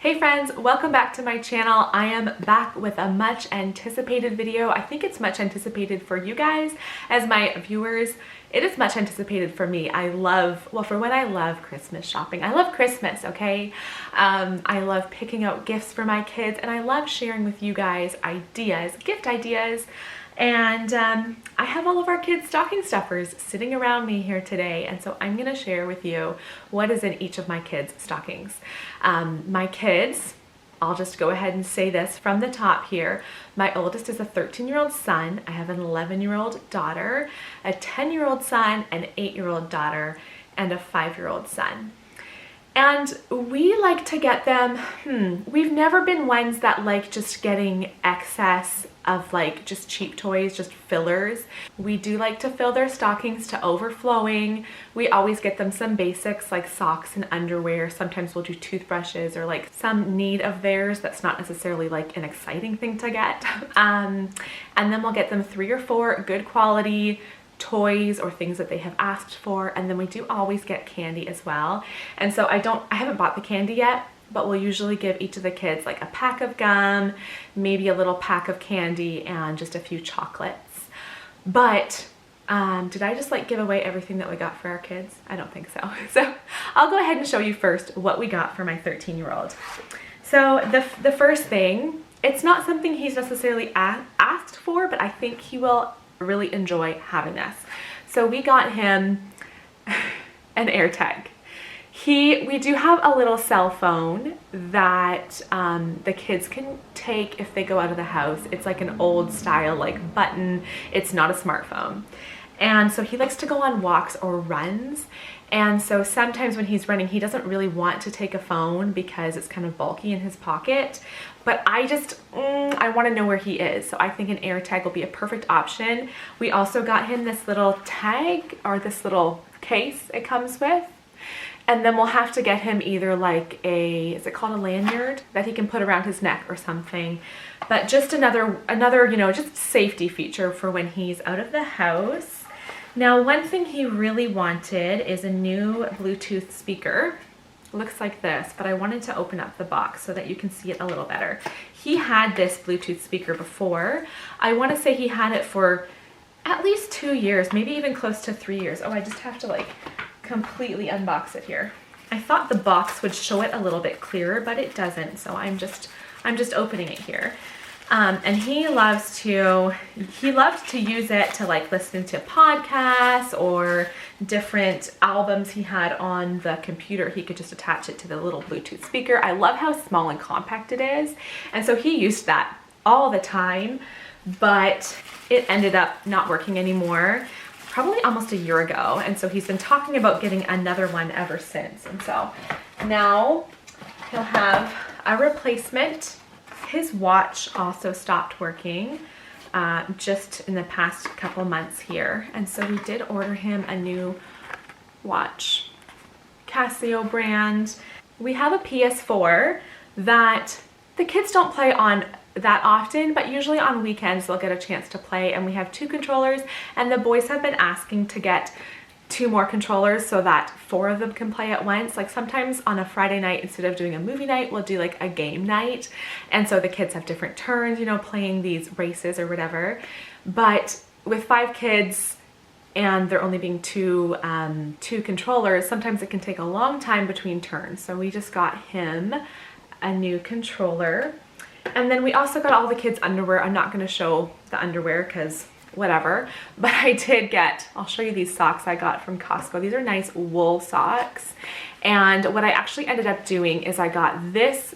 Hey friends, welcome back to my channel. I am back with a much anticipated video. I think it's much anticipated for you guys as my viewers. It is much anticipated for me. I love Christmas shopping. I love Christmas, okay? I love picking out gifts for my kids, and I love sharing with you guys ideas, gift ideas. And I have all of our kids' stocking stuffers sitting around me here today, and so I'm gonna share with you what is in each of my kids' stockings. My kids, I'll just go ahead and say this from the top here. My oldest is a 13-year-old son. I have an 11-year-old daughter, a 10-year-old son, an 8-year-old daughter, and a 5-year-old son. And we like to get them, we've never been ones that like just getting excess of like just cheap toys, just fillers. We do like to fill their stockings to overflowing. We always get them some basics like socks and underwear. Sometimes we'll do toothbrushes or like some need of theirs that's not necessarily like an exciting thing to get. And then we'll get them 3 or 4 good quality toys or things that they have asked for, and then we do always get candy as well. And so I haven't bought the candy yet, but we'll usually give each of the kids like a pack of gum, maybe a little pack of candy, and just a few chocolates. But did I just like give away everything that we got for our kids? I don't think so. So I'll go ahead and show you first what we got for my 13-year-old. So the first thing, it's not something he's necessarily asked for, but I think he will really enjoy having this. So we got him an AirTag. We do have a little cell phone that the kids can take if they go out of the house. It's like an old style like button. It's not a smartphone. And so he likes to go on walks or runs. And so sometimes when he's running, he doesn't really want to take a phone because it's kind of bulky in his pocket. But I want to know where he is. So I think an AirTag will be a perfect option. We also got him this little tag, or this little case it comes with. And then we'll have to get him either like is it called a lanyard that he can put around his neck or something. But just another, just safety feature for when he's out of the house. Now, one thing he really wanted is a new Bluetooth speaker. Looks like this, but I wanted to open up the box so that you can see it a little better. He had this Bluetooth speaker before. I want to say he had it for at least 2 years, maybe even close to 3 years. Oh, I just have to like completely unbox it here. I thought the box would show it a little bit clearer, but it doesn't. So I'm just opening it here. And he loved to use it to like listen to podcasts or different albums he had on the computer. He could just attach it to the little Bluetooth speaker. I love how small and compact it is. And so he used that all the time, but it ended up not working anymore probably almost a year ago. And so he's been talking about getting another one ever since. And so now he'll have a replacement. His watch also stopped working just in the past couple months here. And so we did order him a new watch, Casio brand. We have a PS4 that the kids don't play on that often, but usually on weekends they'll get a chance to play. And we have 2 controllers, and the boys have been asking to get 2 more controllers so that 4 of them can play at once. Like sometimes on a Friday night, instead of doing a movie night, we'll do like a game night. And so the kids have different turns, playing these races or whatever. But with 5 kids and there only being 2 controllers, sometimes it can take a long time between turns. So we just got him a new controller. And then we also got all the kids' underwear. I'm not going to show the underwear because whatever, but I did I'll show you these socks I got from Costco. These are nice wool socks. And what I actually ended up doing is I got this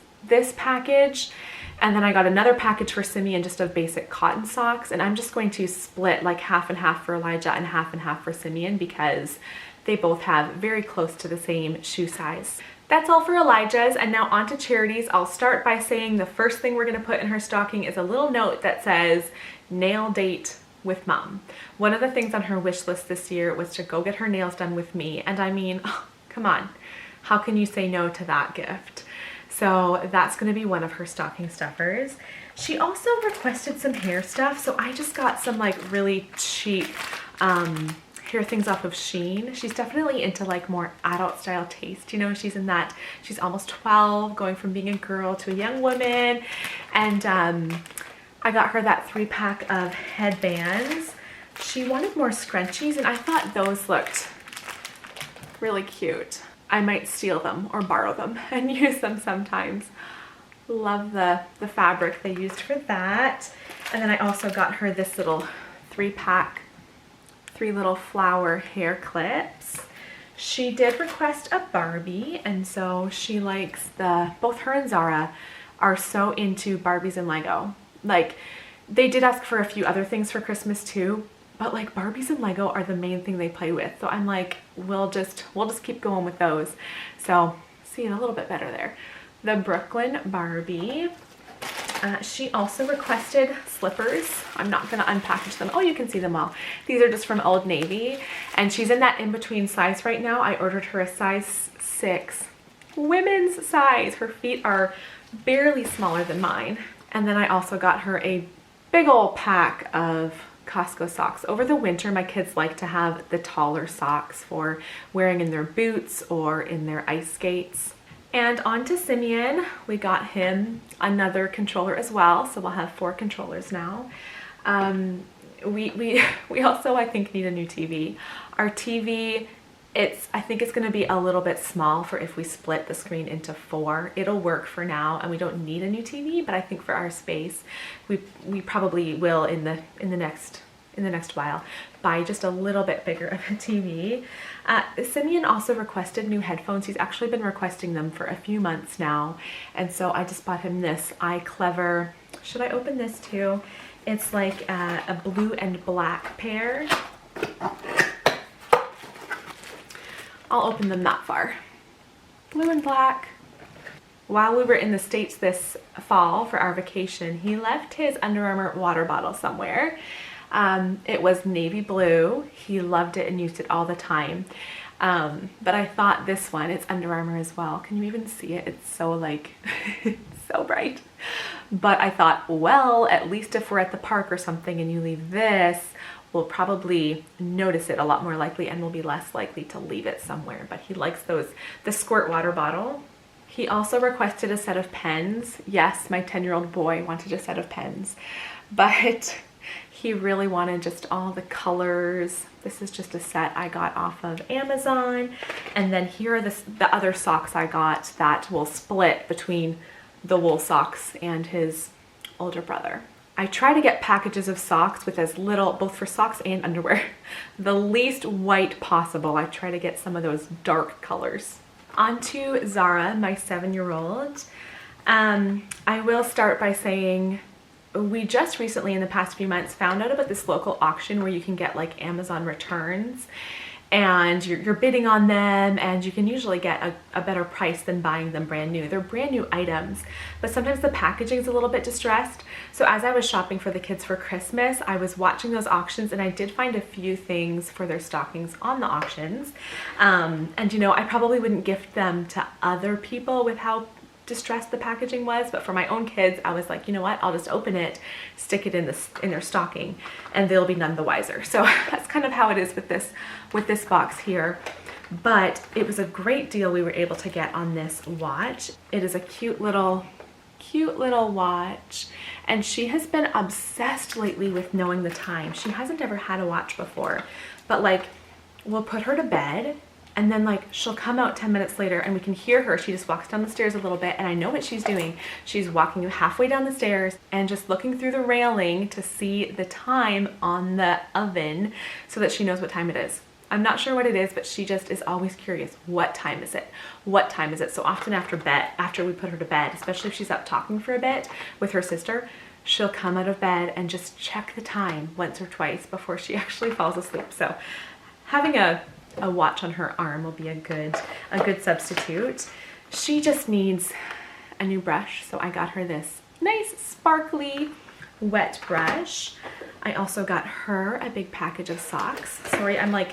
package, and then I got another package for Simeon just of basic cotton socks. And I'm just going to split like half and half for Elijah and half for Simeon because they both have very close to the same shoe size. That's all for Elijah's. And now on to Charity's. I'll start by saying the first thing we're going to put in her stocking is a little note that says nail date with Mom. One of the things on her wish list this year was to go get her nails done with me. And I mean, come on, how can you say no to that gift? So that's going to be one of her stocking stuffers. She also requested some hair stuff. So I just got some like really cheap hear things off of Shein. She's definitely into like more adult style taste. You know, she's in that, she's almost 12, going from being a girl to a young woman. And I got her that 3-pack of headbands. She wanted more scrunchies and I thought those looked really cute. I might steal them or borrow them and use them sometimes. Love the fabric they used for that. And then I also got her this little 3-pack, 3 little flower hair clips. She did request a Barbie, and so she likes both her and Zara are so into Barbies and Lego. Like, they did ask for a few other things for Christmas too, but like Barbies and Lego are the main thing they play with. So I'm like, we'll just keep going with those. So seeing a little bit better there. The Brooklyn Barbie. She also requested slippers. I'm not gonna unpackage them. Oh, you can see them all. These are just from Old Navy, and she's in that in-between size right now. I ordered her a size 6, women's size. Her feet are barely smaller than mine. And then I also got her a big old pack of Costco socks. Over the winter, my kids like to have the taller socks for wearing in their boots or in their ice skates. And on to Simeon, we got him another controller as well, so we'll have 4 controllers now. We also, I think, need a new TV. Our TV, I think it's going to be a little bit small for if we split the screen into 4. It'll work for now, and we don't need a new TV, but I think for our space, we probably will in the next while buy just a little bit bigger of a TV. Simeon also requested new headphones. He's actually been requesting them for a few months now, and so I just bought him this iClever. Should I open this too? It's like a blue and black pair. I'll open them that far. Blue and black. While we were in the States this fall for our vacation, he left his Under Armour water bottle somewhere. It was navy blue. He loved it and used it all the time. But I thought this one, it's Under Armour as well. Can you even see it? It's so like, it's so bright. But I thought, well, at least if we're at the park or something and you leave this, we'll probably notice it a lot more likely and we'll be less likely to leave it somewhere. But he likes the squirt water bottle. He also requested a set of pens. Yes, my 10-year-old boy wanted a set of pens, but he really wanted just all the colors. This is just a set I got off of Amazon. And then here are the other socks I got that will split between the wool socks and his older brother. I try to get packages of socks with as little, both for socks and underwear, the least white possible. I try to get some of those dark colors. On to Zara, my 7-year-old. I will start by saying we just recently in the past few months found out about this local auction where you can get like Amazon returns and you're bidding on them, and you can usually get a better price than buying them brand new. They're brand new items, but sometimes the packaging is a little bit distressed. So as I was shopping for the kids for Christmas, I was watching those auctions and I did find a few things for their stockings on the auctions. And you know, I probably wouldn't gift them to other people with how distressed the packaging was, but for my own kids, I was like, you know what, I'll just open it, stick it in their stocking, and they'll be none the wiser. So that's kind of how it is with this box here. But it was a great deal we were able to get on this watch. It is a cute little watch, and she has been obsessed lately with knowing the time. She hasn't ever had a watch before, but like, we'll put her to bed and then like she'll come out 10 minutes later and we can hear her. She just walks down the stairs a little bit, and I know what she's doing. She's walking halfway down the stairs and just looking through the railing to see the time on the oven so that she knows what time it is. I'm not sure what it is, but she just is always curious. What time is it? What time is it? So often after we put her to bed, especially if she's up talking for a bit with her sister, she'll come out of bed and just check the time once or twice before she actually falls asleep. So having a watch on her arm will be a good substitute. She just needs a new brush, so I got her this nice sparkly wet brush. I also got her a big package of socks. Sorry, I'm like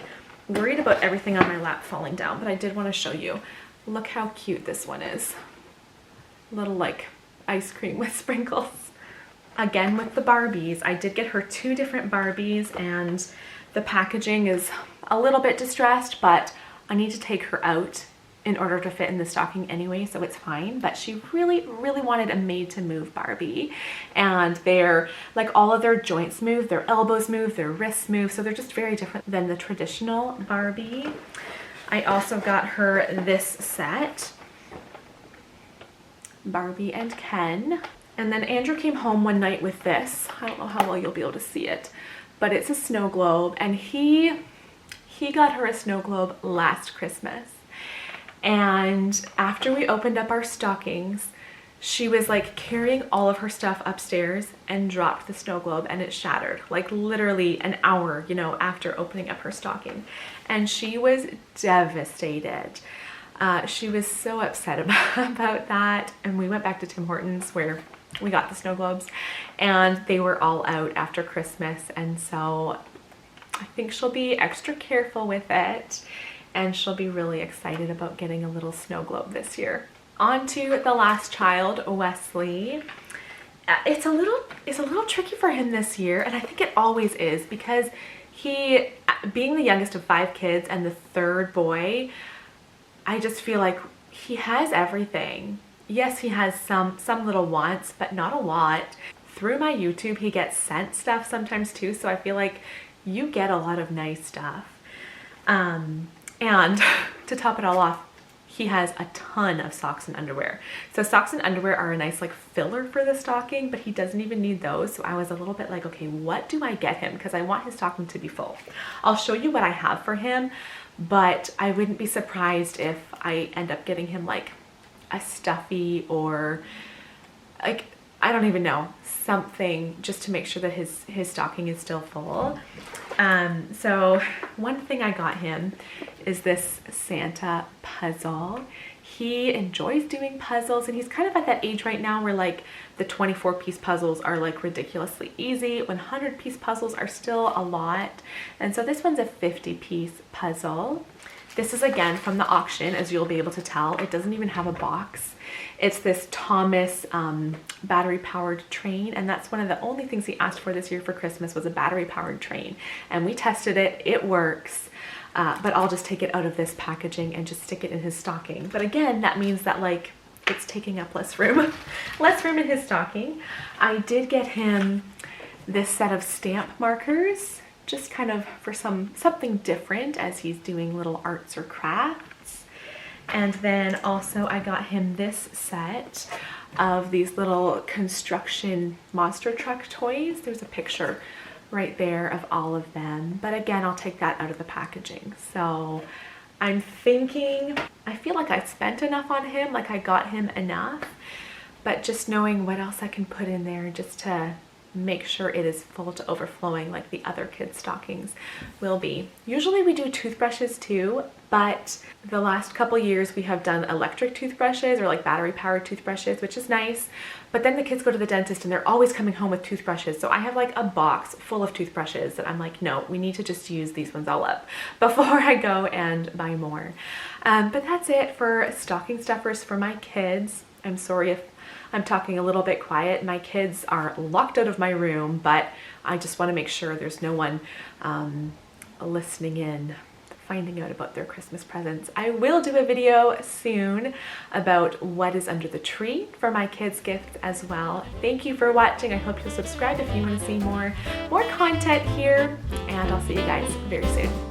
worried about everything on my lap falling down, but I did want to show you. Look how cute this one is. Little like ice cream with sprinkles. Again with the Barbies, I did get her 2 different Barbies, and The packaging is a little bit distressed, but I need to take her out in order to fit in the stocking anyway, so it's fine. But she really, really wanted a made to move Barbie, and they're like, all of their joints move, their elbows move, their wrists move, so they're just very different than the traditional Barbie. I also got her this set, Barbie and Ken. And then Andrew came home one night with this. I don't know how well you'll be able to see it, but it's a snow globe, and he got her a snow globe last Christmas. And after we opened up our stockings, she was like carrying all of her stuff upstairs and dropped the snow globe, and it shattered, like literally an hour, you know, after opening up her stocking. And she was devastated. She was so upset about that. And we went back to Tim Hortons where we got the snow globes, and they were all out after Christmas. And so I think she'll be extra careful with it, and she'll be really excited about getting a little snow globe this year. On to the last child, Wesley. It's a little tricky for him this year, and I think it always is, because he, being the youngest of 5 kids and the third boy, I just feel like he has everything. Yes, he has some little wants, but not a lot. Through my YouTube, he gets sent stuff sometimes too, so I feel like you get a lot of nice stuff. And to top it all off, he has a ton of socks and underwear. So socks and underwear are a nice like filler for the stocking, but he doesn't even need those. So I was a little bit like, okay, what do I get him? Because I want his stocking to be full. I'll show you what I have for him, but I wouldn't be surprised if I end up getting him like a stuffy, or like, I don't even know, something just to make sure that his stocking is still full. So one thing I got him is this Santa puzzle. He enjoys doing puzzles, and he's kind of at that age right now where like the 24-piece puzzles are like ridiculously easy. 100-piece puzzles are still a lot. And so this one's a 50-piece puzzle. This is again from the auction, as you'll be able to tell. It doesn't even have a box. It's this Thomas battery-powered train, and that's one of the only things he asked for this year for Christmas, was a battery-powered train. And we tested it. It works. But I'll just take it out of this packaging and just stick it in his stocking. But again, that means that like it's taking up less room, less room in his stocking. I did get him this set of stamp markers, just kind of for something different as he's doing little arts or crafts. And then also I got him this set of these little construction monster truck toys. There's a picture right there of all of them, but again, I'll take that out of the packaging. So I'm thinking, I feel like I spent enough on him, like I got him enough, but just knowing what else I can put in there just to make sure it is full to overflowing like the other kids' stockings will be. Usually we do toothbrushes too, but the last couple years we have done electric toothbrushes or like battery powered toothbrushes, which is nice. But then the kids go to the dentist and they're always coming home with toothbrushes. So I have like a box full of toothbrushes that I'm like, no, we need to just use these ones all up before I go and buy more. But that's it for stocking stuffers for my kids. I'm sorry if I'm talking a little bit quiet. My kids are locked out of my room, but I just want to make sure there's no one listening in, finding out about their Christmas presents. I will do a video soon about what is under the tree for my kids' gifts as well. Thank you for watching. I hope you'll subscribe if you want to see more content here, and I'll see you guys very soon.